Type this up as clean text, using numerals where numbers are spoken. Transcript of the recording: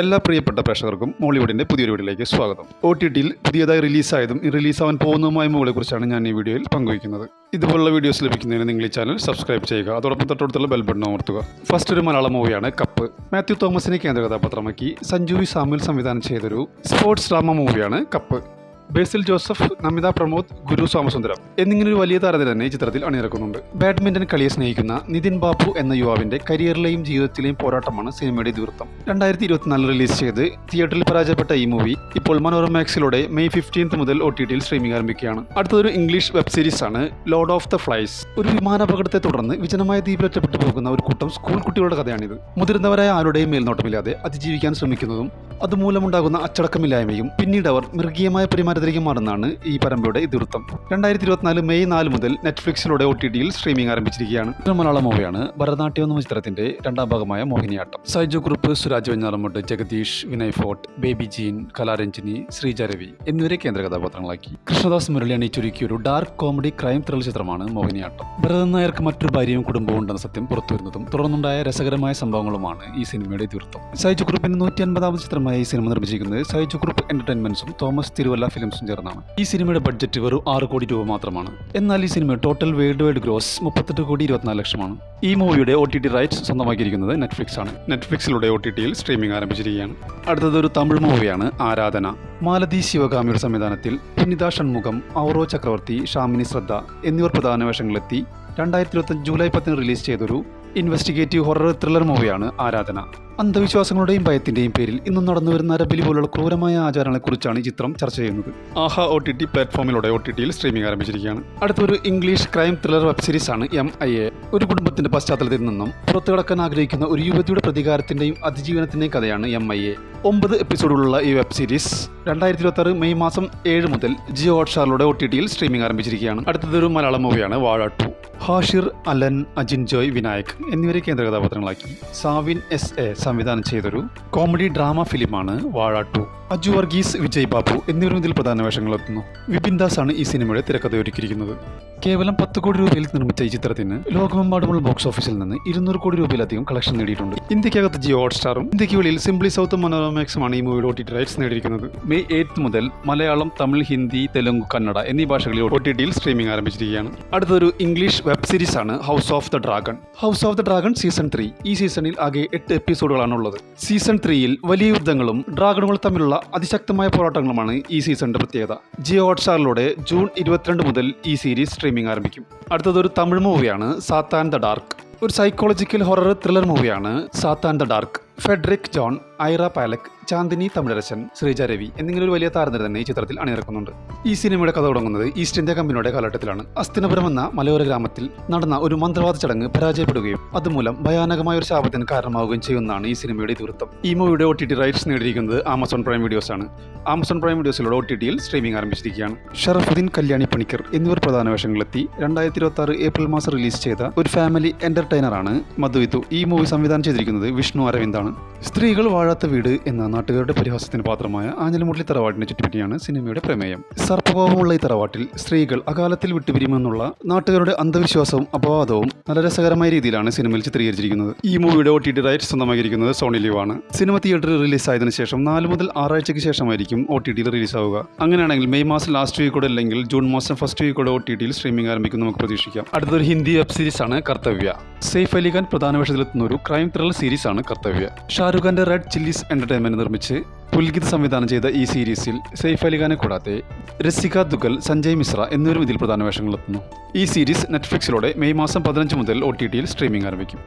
എല്ലാ പ്രിയപ്പെട്ട പ്രേക്ഷകർക്കും മോളിവുഡിൻ്റെ പുതിയൊരു വീഡിയോയിലേക്ക് സ്വാഗതം. OTTയിൽ പുതിയതായി റിലീസായതും റിലീസാവാൻ പോകുന്നതുമായ മൂവികളെക്കുറിച്ചാണ് ഞാൻ ഈ വീഡിയോയിൽ പങ്കുവയ്ക്കുന്നത്. ഇതുപോലുള്ള വീഡിയോസ് ലഭിക്കുന്നതിന് നിങ്ങൾ ഈ ചാനൽ സബ്സ്ക്രൈബ് ചെയ്യുക. അതോടൊപ്പം തൊട്ടടുത്തുള്ള ബെൽ ബട്ടൺ അമർത്തുക. ഫസ്റ്റ് ഒരു മലയാളം മൂവിയാണ് കപ്പ്. മാത്യു തോമസിനെ കേന്ദ്ര കഥാപാത്രമാക്കി സഞ്ജു വി സാമുൽ സംവിധാനം ചെയ്തൊരു സ്പോർട്സ് ഡ്രാമ മൂവിയാണ് കപ്പ്. ബേസിൽ ജോസഫ്, നമിത പ്രമോദ്, ഗുരു സോമസുന്ദരം എന്നിങ്ങനെ ഒരു വലിയ താരത്തെ തന്നെ ഈ ചിത്രത്തിൽ അണിനിരക്കുന്നുണ്ട്. ബാഡ്മിന്റൺ കളിയെ സ്നേഹിക്കുന്ന നിതിൻ ബാബു എന്ന യുവാവിന്റെ കരിയറിലെയും ജീവിതത്തിലെയും പോരാട്ടമാണ് സിനിമയുടെ ഇതിവൃത്തം. 2024 റിലീസ് ചെയ്ത് തിയേറ്ററിൽ പരാജയപ്പെട്ട ഈ മൂവി ഇപ്പോൾ മനോരമാക്സിലൂടെ മെയ് 15 മുതൽ OTTയിൽ സ്ട്രീമിംഗ് ആരംഭിക്കുകയാണ്. അടുത്തൊരു ഇംഗ്ലീഷ് വെബ് സീരീസ് ആണ് ലോർഡ് ഓഫ് ദ ഫ്ലൈസ്. ഒരു വിമാനാപകടത്തെ തുടർന്ന് വിജനമായ ദ്വീപിൽ ഒറ്റപ്പെട്ടു പോകുന്ന ഒരു കൂട്ടം സ്കൂൾ കുട്ടികളുടെ കഥയാണിത്. മുതിർന്നവരായ ആരുടെയും മേൽനോട്ടമില്ലാതെ അതിജീവിക്കാൻ ശ്രമിക്കുന്നതും അതുമൂലമുണ്ടാകുന്ന അച്ചടക്കമില്ലായ്മയും പിന്നീട് അവർ മൃഗീയമായ പെരുമാറ്റത്തിലേക്ക് മാറുന്നതാണ് ഈ പരമ്പരയുടെ ഇതിവൃത്തം. 2024 മെയ് 4 മുതൽ നെറ്റ്ഫ്ലിക്സിലൂടെ OTTയിൽ സ്ട്രീമിംഗ് ആരംഭിച്ചിരിക്കുകയാണ്. മലയാള മൂവിയാണ് ഭരതനാട്യം എന്ന ചിത്രത്തിന്റെ രണ്ടാം ഭാഗമായ മോഹിനിയാട്ടം. സൈജു കുറുപ്പ്, സുരാജ് വെഞ്ഞാറമ്മൂട്, ജഗദീഷ്, വിനയ് ഫോർട്ട്, ബേബി ജീൻ, കലാരഞ്ജിനി, ശ്രീജ രവി എന്നിവരെ കേന്ദ്ര കഥാപാത്രങ്ങളാക്കി കൃഷ്ണദാസ് മുരളി അണിയിച്ചൊരുക്കിയ ഒരു ഡാർക്ക് കോമഡി ക്രൈം ത്രില്ലർ ചിത്രമാണ് മോഹിനിയാട്ടം. ഭരതൻ നായർക്ക് മറ്റൊരു ഭാര്യയും കുടുംബവും ഉണ്ടെന്ന സത്യം പുറത്തുവരുന്നതും തുടർന്നുണ്ടായ രസകരമായ സംഭവങ്ങളുമാണ് ഈ സിനിമയുടെ ഇതിവൃത്തം. സൈജു കുറുപ്പിന്റെ 150ാമത് ചിത്രമായ ഈ സിനിമ നിർമ്മിച്ചിരിക്കുന്നത് സൈജു കുറുപ്പ് എന്റർടൈൻമെന്റ്സും തോമസ് തിരുവല്ല ഫിലിംസും ചേർന്നാണ്. ഈ സിനിമയുടെ ബഡ്ജറ്റ് വെറും 6 കോടി രൂപ മാത്രമാണ്. എന്നാൽ ഈ cinema total world wide gross 38 കോടി 24 ലക്ഷമാണ്. ഈ മൂവിയുടെ OTT റൈറ്റ്സ് സ്വന്തമാക്കിയിരിക്കുന്നത് നെറ്റ്ഫ്ലിക്സ് ആണ്. നെറ്റ്ഫ്ലിക്സിലൂടെ OTTയിൽ സ്ട്രീമിംഗ് ആരംഭിച്ചിരിക്കുകയാണ്. അടുത്തതൊരു തമിഴ് മൂവിയാണ് ആരാധന. മാലതി ശിവകാമിയുടെ സംവിധാനത്തിൽ പുനിത ഷൺമുഖം, ഔറോ ചക്രവർത്തി, ഷാമിനി ശ്രദ്ധ എന്നിവർ പ്രധാന വേഷങ്ങളിലെത്തി 2025 ജൂലൈ 10 റിലീസ് ചെയ്തൊരു ഇൻവെസ്റ്റിഗേറ്റീവ് ഹൊറർ ത്രില്ലർ മൂവിയാണ് ആരാധന. അന്ധവിശ്വാസങ്ങളുടെയും ഭയത്തിന്റെയും പേരിൽ ഇന്നും നടന്നുവരുന്ന നരബലി പോലുള്ള ക്രൂരമായ ആചാരങ്ങളെക്കുറിച്ചാണ് ഈ ചിത്രം ചർച്ച ചെയ്യുന്നത്. ആഹ OTT പ്ലാറ്റ്ഫോമിലൂടെ OTTയിൽ സ്ട്രീമിംഗ് ആരംഭിച്ചിരിക്കുകയാണ്. അടുത്തൊരു English crime thriller web series ആണ് MIA. ഒരു കുടുംബത്തിന്റെ പശ്ചാത്തലത്തിൽ നിന്നും പുറത്തു കടക്കാൻ ആഗ്രഹിക്കുന്ന ഒരു യുവതിയുടെ പ്രതികാരത്തിന്റെയും അതിജീവനത്തിന്റെയും കഥയാണ് MIA. 9 എപ്പിസോഡുകളുള്ള ഈ വെബ് സീരീസ് 2026 മെയ് 7 മുതൽ ജിയോ ഹോട്ട്സ്റ്റാറിലൂടെ OTTയിൽ സ്ട്രീമിംഗ് ആരംഭിച്ചിരിക്കുകയാണ്. അടുത്തതൊരു മലയാളം മൂവിയാണ് വാഴ 2. ഹാഷിർ, അലൻ, അജിൻ ജോയ്, വിനായക് എന്നിവരെ കേന്ദ്ര കഥാപാത്രങ്ങളാക്കി സാവിൻ SA സംവിധാനം ചെയ്തൊരു കോമഡി ഡ്രാമ ഫിലിമാണ് വാഴ 2. അജു വർഗീസ്, വിജയ് ബാബു എന്നിവരും ഇതിൽ പ്രധാന വേഷങ്ങളെത്തുന്നു. വിപിൻ ദാസ് ആണ് ഈ സിനിമയുടെ തിരക്കഥയൊരുക്കിയിരിക്കുന്നത്. കേവലം 10 കോടി രൂപയിൽ നിർമ്മിച്ച ഈ ചിത്രത്തിന് ലോകമെമ്പാടുമുള്ള ബോക്സ് ഓഫീസിൽ നിന്ന് 200 കോടി രൂപയിലധികം കളക്ഷൻ നേടിയിട്ടുണ്ട്. ഇന്ത്യക്കകത്ത് ജിയോ ഹോട്ട്സ്റ്റാറും ഇന്ത്യക്ക് വെളിയിൽ സിംപ്ലി സൗത്ത് മനോരമാക്സുമാണ് ഈ മൂവിയുടെ OTT റൈറ്റ്സ് നേടിയിരിക്കുന്നത്. മെയ് 8 മുതൽ മലയാളം, തമിഴ്, ഹിന്ദി, തെലുങ്ക്, കന്നഡ എന്നീ ഭാഷകളിൽ OTTയിൽ സ്ട്രീമിംഗ് ആരംഭിച്ചിരിക്കുകയാണ്. അടുത്തൊരു ഇംഗ്ലീഷ് വെബ് സീരീസ് ആണ് house of the dragon. House of the dragon season 3. ഈ സീസണിൽ ആകെ 8 എപ്പിസോഡുകളാണ് ഉള്ളത്. സീസൺ 3യിൽ വലിയ യുദ്ധങ്ങളും ഡ്രാഗണുകൾ തമ്മിലുള്ള അതിശക്തമായ പോരാട്ടങ്ങളുമാണ് ഈ സീസണിന്റെ പ്രത്യേകത. ജിയോ ഹോട്ട്സ്റ്റാറിലൂടെ ജൂൺ 22 മുതൽ ഈ സീരീസ് സ്ട്രീമിംഗ് ആരംഭിക്കും. അടുത്തതൊരു തമിഴ് മൂവിയാണ് സാത്താൻ ദ ഡാർക്ക്. ഒരു സൈക്കോളജിക്കൽ ഹൊറർ ത്രില്ലർ മൂവിയാണ് Saathan the dark. Frederick John, Aira Palak, Chandini Tamilarasan, Sreeja Ravi എന്നിങ്ങനെ ഒരു വലിയ താരനിര തന്നെ ഈ ചിത്രത്തിൽ അണിനിരക്കുന്നുണ്ട്. ഈ സിനിമയുടെ കഥ തുടങ്ങുന്നത് ഈസ്റ്റ് ഇന്ത്യ കമ്പനിയുടെ കാലഘട്ടത്തിലാണ്. അസ്തിനപുരം എന്ന മലയോര ഗ്രാമത്തിൽ നടന്ന ഒരു മന്ത്രവാദ ചടങ്ങ് പരാജയപ്പെടുകയും അതുമൂലം ഭയാനകമായ ഒരു ശാപത്തിന് കാരണമാവുകയും ചെയ്യുന്നതാണ് ഈ സിനിമയുടെ ഇതിവൃത്തം. ഈ മൂവിയുടെ OTT റൈറ്റ്സ് നേടിയിരിക്കുന്നത് ആമസോൺ പ്രൈം വീഡിയോസ് ആണ്. ആമസോൺ പ്രൈം വീഡിയോസിലൂടെ OTTയിൽ സ്ട്രീമിംഗ് ആരംഭിച്ചിരിക്കുകയാണ്. ഷറഫുദ്ദീൻ, കല്യാണി പണിക്കർ എന്നിവർ പ്രധാന വേഷങ്ങളിലെത്തി 2026 ഏപ്രിൽ മാസം റിലീസ് ചെയ്ത ഒരു ഫാമിലി എന്റർടൈനറാണ് മധുവിധു. ഈ മൂവി സംവിധാനം ചെയ്തിരിക്കുന്നത് വിഷ്ണു അരവിന്ദാണ്. സ്ത്രീകൾ വാഴാത്ത വീട് എന്ന നാട്ടുകാരുടെ പരിഹാസത്തിന് പാത്രമായ ആഞ്ഞിലിമുരളി തറവാട്ടിനെ ചുറ്റിപ്പറ്റിയാണ് സിനിമയുടെ പ്രമേയം. സർപ്പകോപമുള്ള ഈ തറവാട്ടിൽ സ്ത്രീകൾ അകാലത്തിൽ വിട്ടുപിരിയുമെന്നുള്ള നാട്ടുകാരുടെ അന്ധവിശ്വാസവും അപവാദവും നല്ല രസകരമായ രീതിയിലാണ് സിനിമയിൽ ചിത്രീകരിച്ചിരിക്കുന്നത്. ഈ മൂവിയുടെ OTT റൈറ്റ്സ് സ്വന്തമാക്കിയിരിക്കുന്നത് സോണി ലിവ് ആണ്. സിനിമ തിയേറ്ററിൽ റിലീസായതിനു ശേഷം 4 മുതൽ 6 ആഴ്ചയ്ക്ക് ശേഷമായിരിക്കും OTTയിൽ റിലീസാവുക. അങ്ങനെയാണെങ്കിൽ മെയ് മാസം ലാസ്റ്റ് വീക്കോടെ അല്ലെങ്കിൽ ജൂൺ മാസം ഫസ്റ്റ് വീക്കോടെ OTTയിൽ സ്ട്രീമിംഗ് ആരംഭിക്കും നമുക്ക് പ്രതീക്ഷിക്കാം. അടുത്തൊരു ഹിന്ദി വെബ് സീരീസ് ആണ് കർത്തവ്യ. സെയ്ഫ് അലി ഖാൻ പ്രധാന വേഷത്തിലെത്തുന്ന ഒരു ക്രൈം ത്രില്ലർ സീരീസ് ആണ് കർത്തവ്യ. ഷാരൂഖ് ഖാന്റെ റെഡ് ചില്ലീസ് എന്റർടൈൻമെന്റ് നിർമ്മിച്ച് പുൽകിത് സംവിധാനം ചെയ്ത ഈ സീരീസിൽ സെയ്ഫ് അലി ഖാനെ കൂടാതെ രസിക ദുഗൽ, സഞ്ജയ് മിശ്ര എന്നിവരും ഇതിൽ പ്രധാന വേഷങ്ങളെത്തുന്നു. ഈ സീരീസ് നെറ്റ്ഫ്ലിക്സിലൂടെ മെയ് മാസം 15 മുതൽ OTTയിൽ സ്ട്രീമിംഗ് ആരംഭിക്കും.